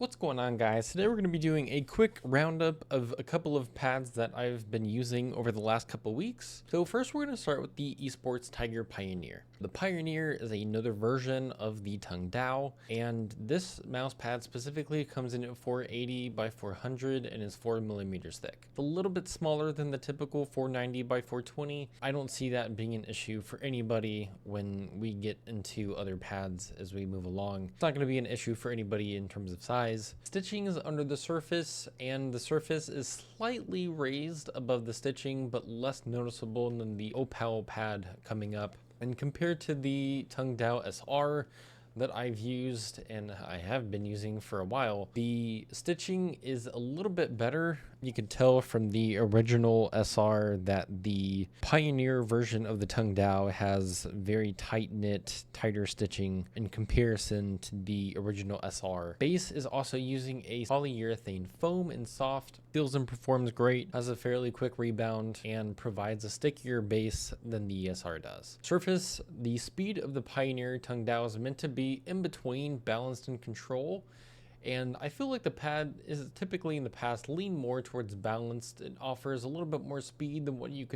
What's going on, guys? Today we're going to be doing a quick roundup of a couple of pads that I've been using over the last couple weeks. So first we're going to start with the Esports Tiger Pioneer. The Pioneer is another version of the Tongue Dao, and this mouse pad specifically comes in at 480 by 400 and is 4mm thick. It's a little bit smaller than the typical 490 by 420. I don't see that being an issue for anybody when we get into other pads as we move along. It's not going to be an issue for anybody in terms of size. Stitching is under the surface, and the surface is slightly raised above the stitching, but less noticeable than the OwePowe pad coming up. And compared to the Tongue Dao SR that I've used and I have been using for a while, the stitching is a little bit better. You can tell from the original SR that the Pioneer version of the Tongue Dao has very tight-knit, tighter stitching in comparison to the original SR. Base is also using a polyurethane foam and soft, feels and performs great, has a fairly quick rebound, and provides a stickier base than the SR does. Surface, the speed of the Pioneer Tongue Dao is meant to be in between balanced and control, and I feel like the pad is typically in the past leaned more towards balanced. It offers a little bit more speed than what you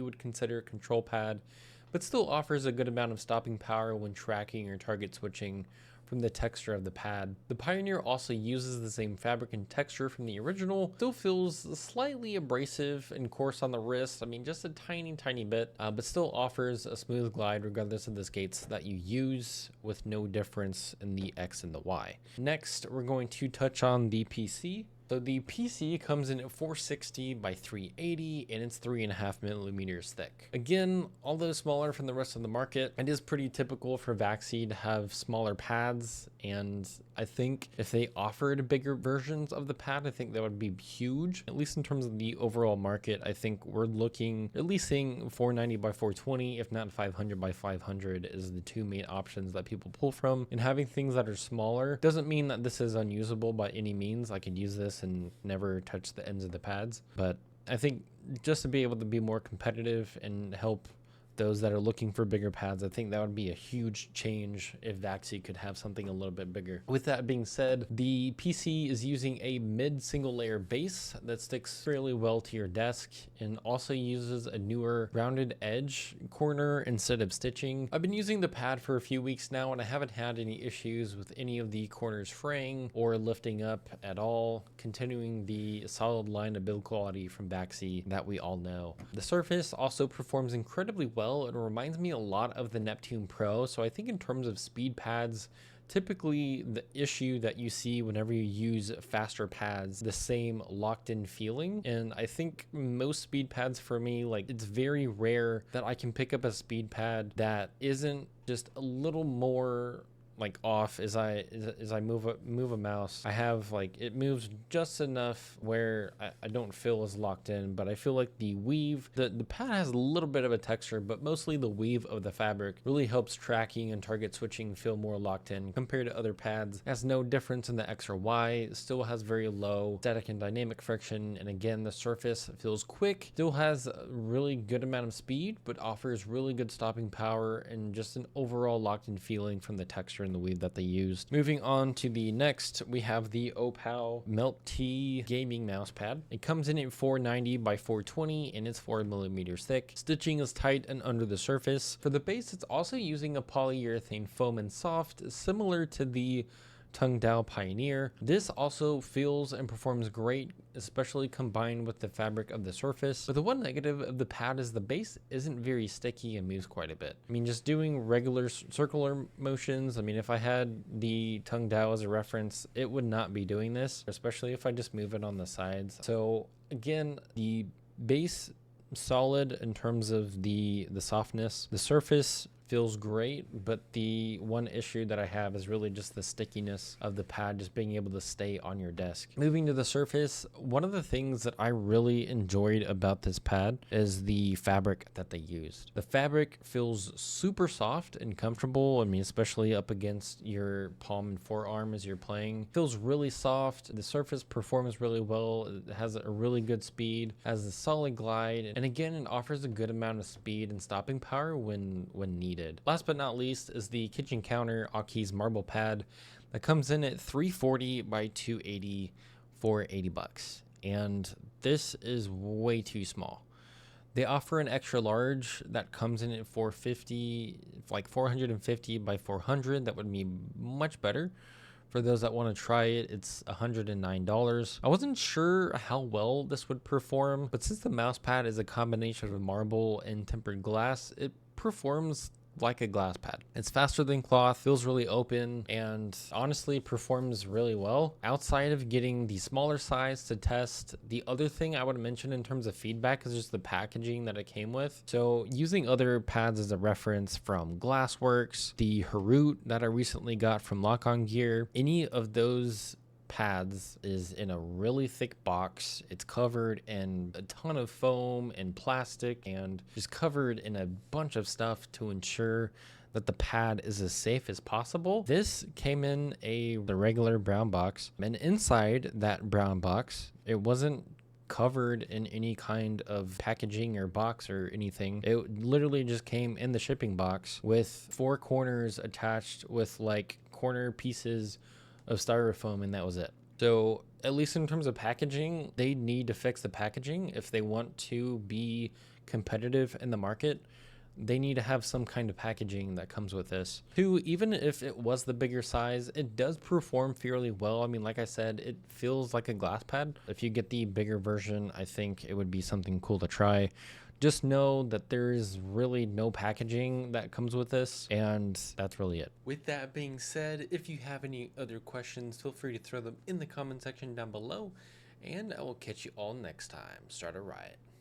would consider a control pad, but still offers a good amount of stopping power when tracking or target switching from the texture of the pad. The Pioneer also uses the same fabric and texture from the original. Still feels slightly abrasive and coarse on the wrist. I mean, just a tiny bit, but still offers a smooth glide regardless of the skates that you use, with no difference in the X and the Y. Next, we're going to touch on the PC. So the PC comes in at 460 by 380 and it's 3.5mm thick. Again, although smaller from the rest of the market, it is pretty typical for Vaxee to have smaller pads, and I think if they offered bigger versions of the pad, I think that would be huge. At least in terms of the overall market, I think we're looking at least seeing 490 by 420, if not 500 by 500 is the two main options that people pull from. And having things that are smaller doesn't mean that this is unusable by any means. I could use this and never touch the ends of the pads, but I think just to be able to be more competitive and help those that are looking for bigger pads, I think that would be a huge change if Vaxee could have something a little bit bigger. With that being said, the PC is using a mid single layer base that sticks fairly well to your desk and also uses a newer rounded edge corner instead of stitching. I've been using the pad for a few weeks now and I haven't had any issues with any of the corners fraying or lifting up at all, continuing the solid line of build quality from Vaxee that we all know. The surface also performs incredibly well. It reminds me a lot of the Neptune Pro. So I think in terms of speed pads, typically the issue that you see whenever you use faster pads, the same locked in feeling. And I think most speed pads for me, like, it's very rare that I can pick up a speed pad that isn't just a little more like off as I move a mouse. I have like, it moves just enough where I don't feel as locked in, but I feel like the weave, the pad has a little bit of a texture, but mostly the weave of the fabric really helps tracking and target switching feel more locked in compared to other pads. It has no difference in the X or Y. It still has very low static and dynamic friction, and again, the surface feels quick, still has a really good amount of speed, but offers really good stopping power and just an overall locked in feeling from the texture and the weave that they used. Moving on to the next, we have the OwePowe Milk Tea Gaming Mousepad. It comes in at 490 by 420 and it's 4mm thick. Stitching is tight and under the surface. For the base, it's also using a polyurethane foam and soft, similar to the Tongue Dao Pioneer. This also feels and performs great, especially combined with the fabric of the surface. But the one negative of the pad is the base isn't very sticky and moves quite a bit. I mean, just doing regular circular motions, I mean, if I had the Tongue Dao as a reference, it would not be doing this, especially if I just move it on the sides. So again, the base solid in terms of the softness. The surface feels great, but the one issue that I have is really just the stickiness of the pad, just being able to stay on your desk. Moving to the surface, one of the things that I really enjoyed about this pad is the fabric that they used. The fabric feels super soft and comfortable. I mean, especially up against your palm and forearm as you're playing. It feels really soft. The surface performs really well. It has a really good speed, has a solid glide, and again, it offers a good amount of speed and stopping power when needed. Last but not least is the kitchen counter Awekeys Marble Pad. that comes in at 340 by 280 for $80. And this is way too small. They offer an extra large that comes in at 450, like 450 by 400. That would be much better. For those that want to try it, it's $109. I wasn't sure how well this would perform, but since the Mousepad is a combination of marble and tempered glass, it performs like a glass pad. It's faster than cloth, feels really open, and honestly performs really well. Outside of getting the smaller size to test, the other thing I would mention in terms of feedback is just the packaging that it came with. So using other pads as a reference from Glassworks, the Harut that I recently got from Lock On Gear, any of those pads is in a really thick box. It's covered in a ton of foam and plastic and just covered in a bunch of stuff to ensure that the pad is as safe as possible. This came in the regular brown box, and inside that brown box, it wasn't covered in any kind of packaging or box or anything. It literally just came in the shipping box with 4 corners attached with like corner pieces of styrofoam, and that was it. So at least in terms of packaging, they need to fix the packaging if they want to be competitive in the market. They need to have some kind of packaging that comes with this. Two, even if it was the bigger size, it does perform fairly well. I mean, like I said, it feels like a glass pad. If you get the bigger version, I think it would be something cool to try. Just know that there's really no packaging that comes with this, and that's really it. With that being said, if you have any other questions, feel free to throw them in the comment section down below, and I will catch you all next time. Start a riot.